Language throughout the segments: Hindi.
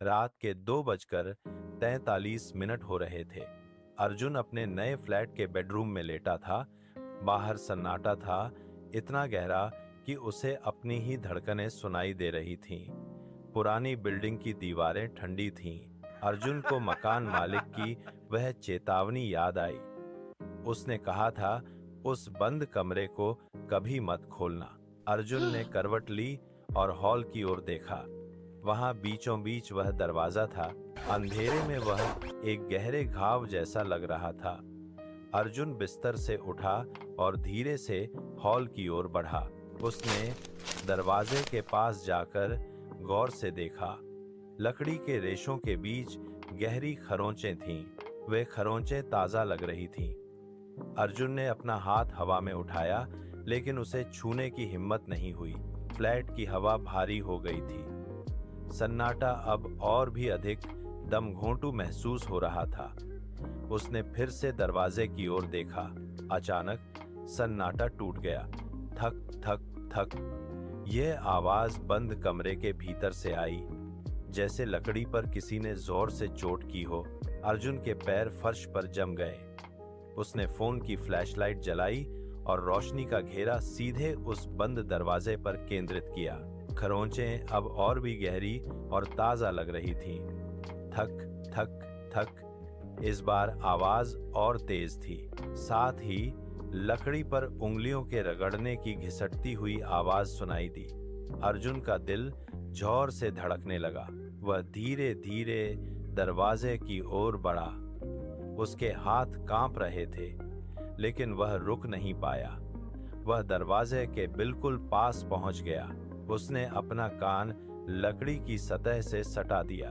रात के 2:43 हो रहे थे। अर्जुन अपने नए फ्लैट के बेडरूम में लेटा था। बाहर सन्नाटा था, इतना गहरा कि उसे अपनी ही धड़कनें सुनाई दे रही थीं। पुरानी बिल्डिंग की दीवारें ठंडी थीं। अर्जुन को मकान मालिक की वह चेतावनी याद आई। उसने कहा था, उस बंद कमरे को कभी मत खोलना। अर्जुन ने करवट ली और हॉल की ओर देखा। वहां बीचों बीच वह दरवाजा था। अंधेरे में वह एक गहरे घाव जैसा लग रहा था। अर्जुन बिस्तर से उठा और धीरे से हॉल की ओर बढ़ा। उसने दरवाजे के पास जाकर गौर से देखा। लकड़ी के रेशों के बीच गहरी खरोंचें थीं। वे खरोंचें ताजा लग रही थीं। अर्जुन ने अपना हाथ हवा में उठाया, लेकिन उसे छूने की हिम्मत नहीं हुई। फ्लैट की हवा भारी हो गई थी। सन्नाटा अब और भी अधिक दमघोंटू महसूस हो रहा था। उसने फिर से दरवाजे की ओर देखा। अचानक सन्नाटा टूट गया। थक थक थक। यह आवाज बंद कमरे के भीतर से आई, जैसे लकड़ी पर किसी ने जोर से चोट की हो। अर्जुन के पैर फर्श पर जम गए। उसने फोन की फ्लैशलाइट जलाई और रोशनी का घेरा सीधे उस बंद दरवाजे पर केंद्रित किया। खरोंचें अब और भी गहरी और ताजा लग रही थीं। थक थक थक। इस बार आवाज और तेज थी। साथ ही लकड़ी पर उंगलियों के रगड़ने की घिसटती हुई आवाज सुनाई दी। अर्जुन का दिल जोर से धड़कने लगा। वह धीरे धीरे दरवाजे की ओर बढ़ा। उसके हाथ कांप रहे थे, लेकिन वह रुक नहीं पाया। वह दरवाजे के बिल्कुल पास पहुंच गया। उसने अपना कान लकड़ी की सतह से सटा दिया।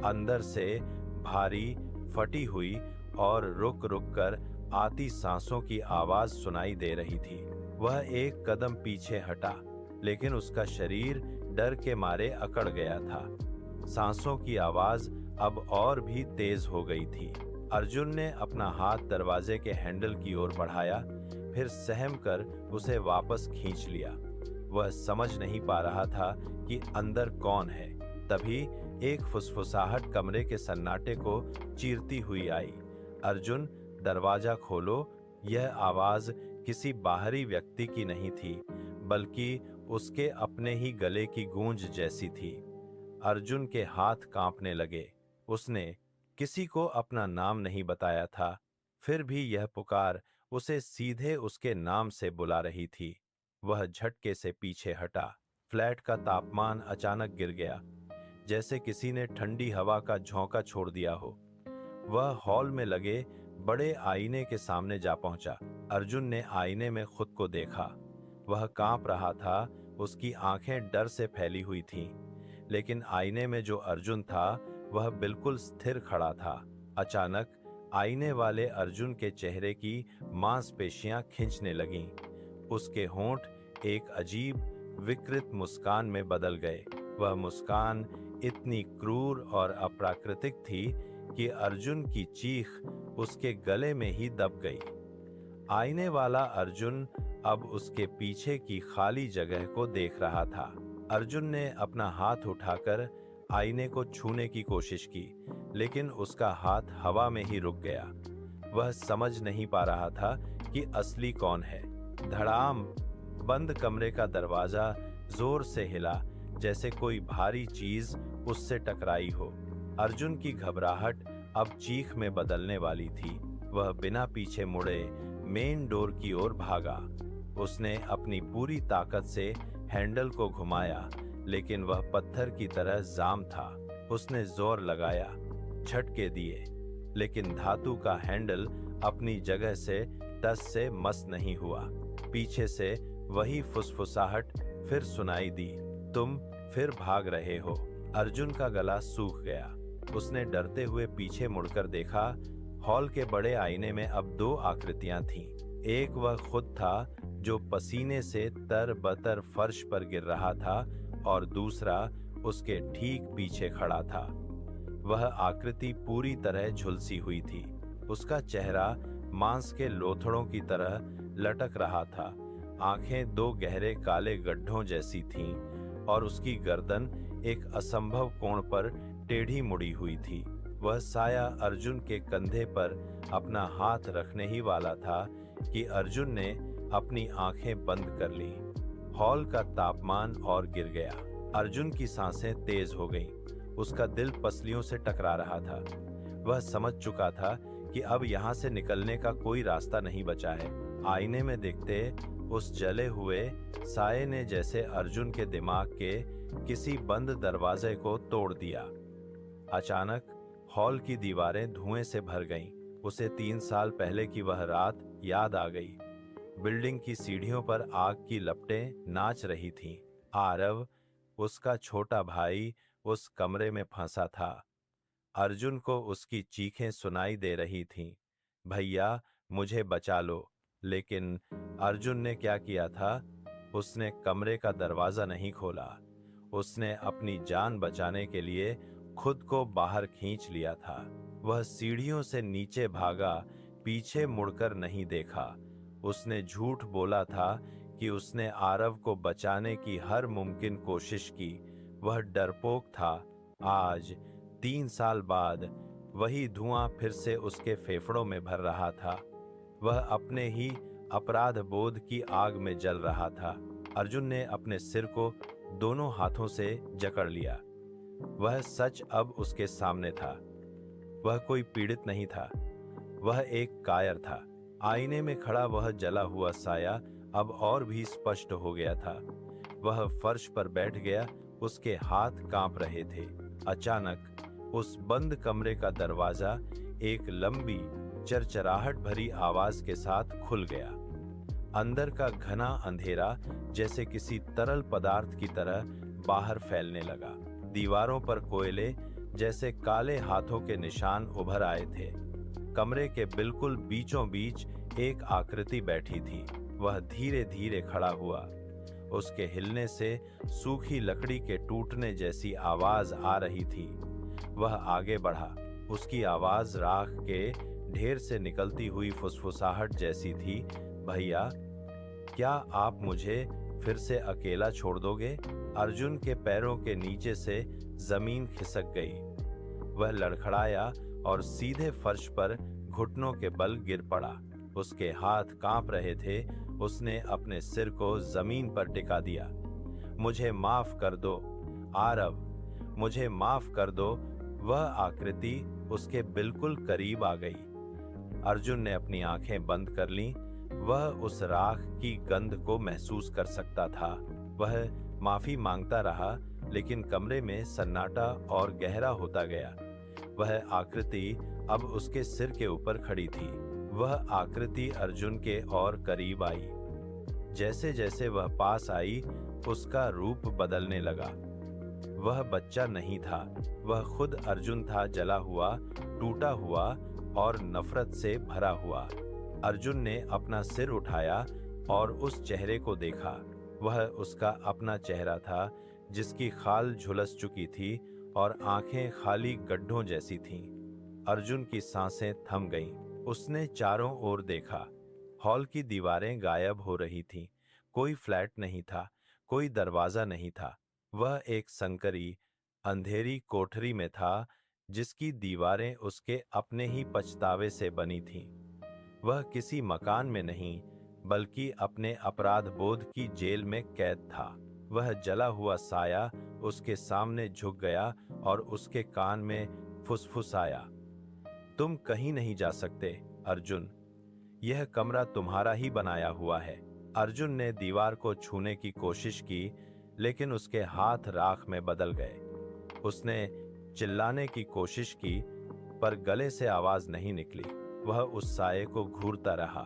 अंदर से भारी, फटी हुई और रुक रुक कर आती सांसों की आवाज सुनाई दे रही थी। वह एक कदम पीछे हटा, लेकिन उसका शरीर डर के मारे अकड़ गया था। सांसों की आवाज अब और भी तेज हो गई थी। अर्जुन ने अपना हाथ दरवाजे के हैंडल की ओर बढ़ाया, फिर सहम कर उसे वापस खींच लिया। वह समझ नहीं पा रहा था कि अंदर कौन है। तभी एक फुसफुसाहट कमरे के सन्नाटे को चीरती हुई आई। अर्जुन, दरवाजा खोलो। यह आवाज किसी बाहरी व्यक्ति की नहीं थी, बल्कि उसके अपने ही गले की गूंज जैसी थी। अर्जुन के हाथ कांपने लगे। उसने किसी को अपना नाम नहीं बताया था, फिर भी यह पुकार उसे सीधे उसके नाम से बुला रही थी। वह झटके से पीछे हटा। फ्लैट का तापमान अचानक गिर गया, जैसे किसी ने ठंडी हवा का झोंका छोड़ दिया हो। वह हॉल में लगे बड़े आईने के सामने जा पहुंचा। अर्जुन ने आईने में खुद को देखा। वह कांप रहा था। उसकी आंखें डर से फैली हुई थीं, लेकिन आईने में जो अर्जुन था वह बिल्कुल स्थिर खड़ा था। अचानक आईने वाले अर्जुन के चेहरे की मांसपेशियां खिंचने लगीं। उसके होंठ एक अजीब विकृत मुस्कान में बदल गए। वह मुस्कान इतनी क्रूर और अप्राकृतिक थी कि अर्जुन की चीख उसके गले में ही दब गई। आईने वाला अर्जुन अब उसके पीछे की खाली जगह को देख रहा था। अर्जुन ने अपना हाथ उठाकर आईने को छूने की कोशिश की, लेकिन उसका हाथ हवा में ही रुक गया। वह समझ नहीं पा रहा था कि असली कौन है। धड़ाम! बंद कमरे का दरवाजा जोर से हिला, जैसे कोई भारी चीज उससे टकराई हो। अर्जुन की घबराहट अब चीख में बदलने वाली थी। वह बिना पीछे मुड़े मेन डोर की ओर भागा। उसने अपनी पूरी ताकत से हैंडल को घुमाया, लेकिन वह पत्थर की तरह जाम था। उसने जोर लगाया, झटके दिए, लेकिन धातु का हैंडल अपनी जगह से टस से मस नहीं हुआ। पीछे से वही फुसफुसाहट फिर सुनाई दी, तुम फिर भाग रहे हो। अर्जुन का गला सूख गया। उसने डरते हुए पीछे मुड़कर देखा। हॉल के बड़े आईने में अब दो आकृतियां थीं। एक वह खुद था, जो पसीने से तर-बतर फर्श पर गिर रहा था, और दूसरा उसके ठीक पीछे खड़ा था। वह आकृति पूरी तरह झुलसी हुई थी। उसका चेहरा मांस के लोथड़ों की तरह लटक रहा था। आंखें दो गहरे काले गड्ढों जैसी थीं, और उसकी गर्दन एक असंभव कोण पर टेढ़ी मुड़ी हुई थी। वह साया अर्जुन के कंधे पर अपना हाथ रखने ही वाला था कि अर्जुन ने अपनी आंखें बंद कर ली। हॉल का तापमान और गिर गया। अर्जुन की सांसें तेज हो गईं। उसका दिल पसलियों से टकरा रहा था। वह समझ चुका था कि अब यहाँ से निकलने का कोई रास्ता नहीं बचा है। आईने में देखते उस जले हुए साये ने जैसे अर्जुन के दिमाग के किसी बंद दरवाजे को तोड़ दिया। अचानक हॉल की दीवारें धुएं से भर गईं। उसे 3 साल पहले की वह रात याद आ गई। बिल्डिंग की सीढ़ियों पर आग की लपटें नाच रही थीं। आरव, उसका छोटा भाई, उस कमरे में फंसा था। अर्जुन को उसकी चीखें सुनाई दे रही थीं, भैया मुझे बचा लो। लेकिन अर्जुन ने क्या किया था? उसने कमरे का दरवाजा नहीं खोला। उसने अपनी जान बचाने के लिए खुद को बाहर खींच लिया था। वह सीढ़ियों से नीचे भागा, पीछे मुड़कर नहीं देखा। उसने झूठ बोला था कि उसने आरव को बचाने की हर मुमकिन कोशिश की। वह डरपोक था। आज 3 साल बाद वही धुआं फिर से उसके फेफड़ों में भर रहा था। वह अपने ही अपराध बोध की आग में जल रहा था। अर्जुन ने अपने सिर को दोनों हाथों से जकड़ लिया। वह सच अब उसके सामने था। वह कोई पीड़ित नहीं था, वह एक कायर था। आईने में खड़ा वह जला हुआ साया अब और भी स्पष्ट हो गया था। वह फर्श पर बैठ गया, उसके हाथ कांप रहे थे। अचानक उस बंद कमरे का दरवाजा एक लंबी चरचराहट भरी आवाज के साथ खुल गया। अंदर का घना अंधेरा जैसे किसी तरल पदार्थ की तरह बाहर फैलने लगा। दीवारों पर कोयले जैसे काले हाथों के निशान उभर आए थे। कमरे के बिल्कुल बीचों बीच एक आकृति बैठी थी। वह धीरे धीरे खड़ा हुआ। उसके हिलने से सूखी लकड़ी के टूटने जैसी आवाज आ रही थी। वह आगे बढ़ा। उसकी आवाज राख के ढेर से निकलती हुई फुसफुसाहट जैसी थी। भैया, क्या आप मुझे फिर से अकेला छोड़ दोगे? अर्जुन के पैरों के नीचे से जमीन खिसक गई। वह लड़खड़ाया और सीधे फर्श पर घुटनों के बल गिर पड़ा। उसके हाथ कांप रहे थे। उसने अपने सिर को जमीन पर टिका दिया। मुझे माफ कर दो आरव, मुझे माफ कर दो। वह आकृति उसके बिल्कुल करीब आ गई। अर्जुन ने अपनी आंखें बंद कर लीं। वह उस राख की गंध को महसूस कर सकता था। वह माफी मांगता रहा, लेकिन कमरे में सन्नाटा और गहरा होता गया। वह आकृति अब उसके सिर के ऊपर खड़ी थी। वह आकृति अर्जुन के और करीब आई। जैसे जैसे वह पास आई, उसका रूप बदलने लगा। वह बच्चा नहीं था, वह खुद अर्जुन था, जला हुआ, टूटा हुआ और नफरत से भरा हुआ। अर्जुन ने अपना सिर उठाया और उस चेहरे को देखा। वह उसका अपना चेहरा था, जिसकी खाल झुलस चुकी थी और आंखें खाली गड्ढों जैसी थीं। अर्जुन की सांसें थम गईं। उसने चारों ओर देखा। हॉल की दीवारें गायब हो रही थीं। कोई फ्लैट नहीं था, कोई दरवाजा नहीं था। वह एक संकरी, अंधेरी कोठरी में था, जिसकी दीवारें उसके अपने ही पछतावे से बनी थीं। वह किसी मकान में नहीं, बल्कि अपने अपराध बोध की जेल में कैद था। वह जला हुआ साया उसके सामने झुक गया और उसके कान में फुसफुसाया, तुम कहीं नहीं जा सकते अर्जुन, यह कमरा तुम्हारा ही बनाया हुआ है। अर्जुन ने दीवार को छूने की कोशिश की, लेकिन उसके हाथ राख में बदल गए। उसने चिल्लाने की कोशिश की, पर गले से आवाज नहीं निकली। वह उस साये को घूरता रहा।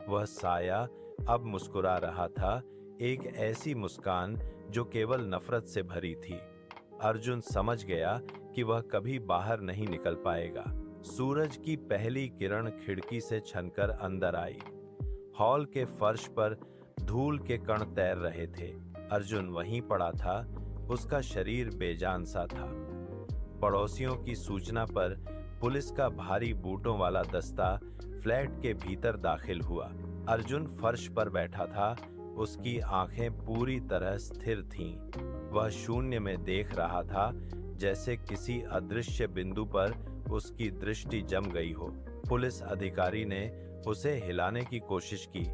वह साया अब मुस्कुरा रहा था, एक ऐसी मुस्कान जो केवल नफरत से भरी थी। अर्जुन समझ गया कि वह कभी बाहर नहीं निकल पाएगा। सूरज की पहली किरण खिड़की से छनकर अंदर आई। हॉल के फर्श पर धूल के कण तैर रहे थे। अर्जुन वहीं पड़ा था, उसका शरीर बेजान सा था। पड़ोसियों की सूचना पर पुलिस का भारी बूटों वाला दस्ता फ्लैट के भीतर दाखिल हुआ। अर्जुन फर्श पर बैठा था, उसकी आंखें पूरी तरह स्थिर थीं। वह शून्य में देख रहा था, जैसे किसी अदृश्य बिंदु पर उसकी दृष्टि जम गई हो। पुलिस अधिकारी ने उसे हिलाने की कोशिश की,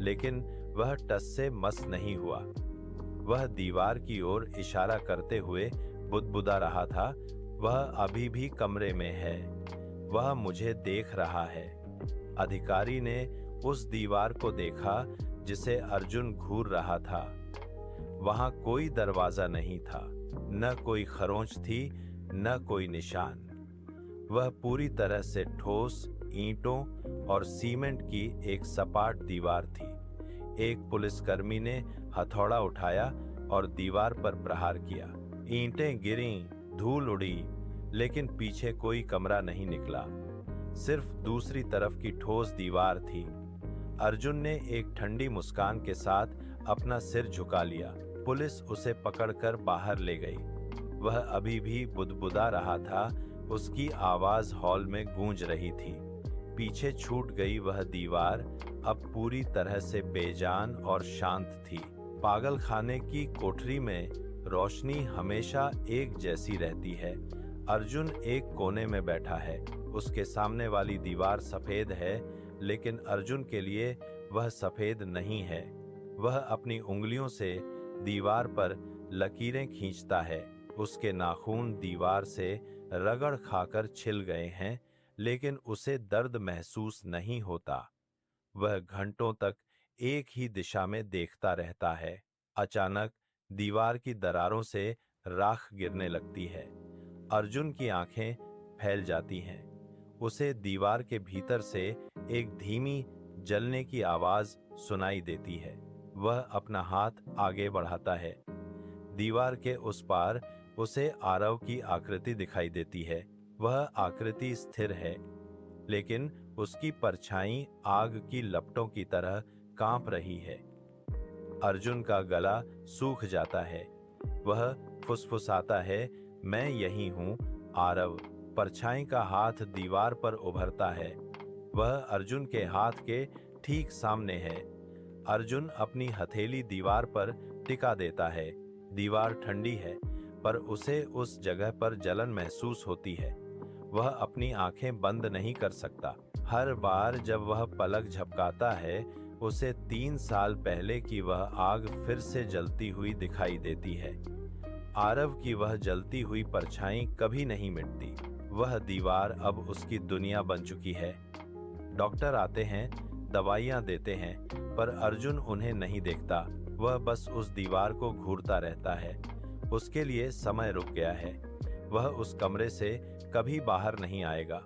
लेकिन वह टस से मस नहीं हुआ। वह दीवार की ओर इशारा करते हुए बुदबुदा रहा था, वह अभी भी कमरे में है, वह मुझे देख रहा है। अधिकारी ने उस दीवार को देखा जिसे अर्जुन घूर रहा था। वहां कोई दरवाजा नहीं था, न कोई खरोंच थी, न कोई निशान। वह पूरी तरह से ठोस ईंटों और सीमेंट की एक सपाट दीवार थी। एक पुलिसकर्मी ने हथौड़ा उठाया और दीवार पर प्रहार किया। ईंटें गिरीं, धूल उड़ी, लेकिन पीछे कोई कमरा नहीं निकला। सिर्फ दूसरी तरफ की ठोस दीवार थी। अर्जुन ने एक ठंडी मुस्कान के साथ अपना सिर झुका लिया। पुलिस उसे पकड़कर बाहर ले गई। वह अभी भी बुदबुदा रहा था, उसकी आवाज हॉल में गूंज रही थी। पीछे छूट गई वह दीवार अब पूरी तरह से बेजान और शांत थी। पागलखाने की कोठरी में रोशनी हमेशा एक जैसी रहती है। अर्जुन एक कोने में बैठा है, उसके सामने वाली दीवार सफेद है, लेकिन अर्जुन के लिए वह सफेद नहीं है। वह अपनी उंगलियों से दीवार पर लकीरें खींचता है। उसके नाखून दीवार से रगड़ खाकर छिल गए हैं, लेकिन उसे दर्द महसूस नहीं होता। वह घंटों तक एक ही दिशा में देखता रहता है। अचानक दीवार की दरारों से राख गिरने लगती है। अर्जुन की आंखें फैल जाती हैं। उसे दीवार के भीतर से एक धीमी जलने की आवाज सुनाई देती है। वह अपना हाथ आगे बढ़ाता है। दीवार के उस पार उसे आरव की आकृति दिखाई देती है। वह आकृति स्थिर है, लेकिन उसकी परछाई आग की लपटों की तरह कांप रही है। अर्जुन का गला सूख जाता है। वह फुसफुसाता है, मैं यही हूँ आरव। परछाई का हाथ दीवार पर उभरता है। वह अर्जुन के हाथ के ठीक सामने है। अर्जुन अपनी हथेली दीवार पर टिका देता है। दीवार ठंडी है, पर उसे उस जगह पर जलन महसूस होती है। वह अपनी आंखें बंद नहीं कर सकता। हर बार जब वह पलक झपकाता है, उसे 3 साल पहले की वह आग फिर से जलती हुई दिखाई देती है। आरव की वह जलती हुई परछाई कभी नहीं मिटती। वह दीवार अब उसकी दुनिया बन चुकी है। डॉक्टर आते हैं, दवाइयां देते हैं, पर अर्जुन उन्हें नहीं देखता। वह बस उस दीवार को घूरता रहता है। उसके लिए समय रुक गया है। वह उस कमरे से कभी बाहर नहीं आएगा।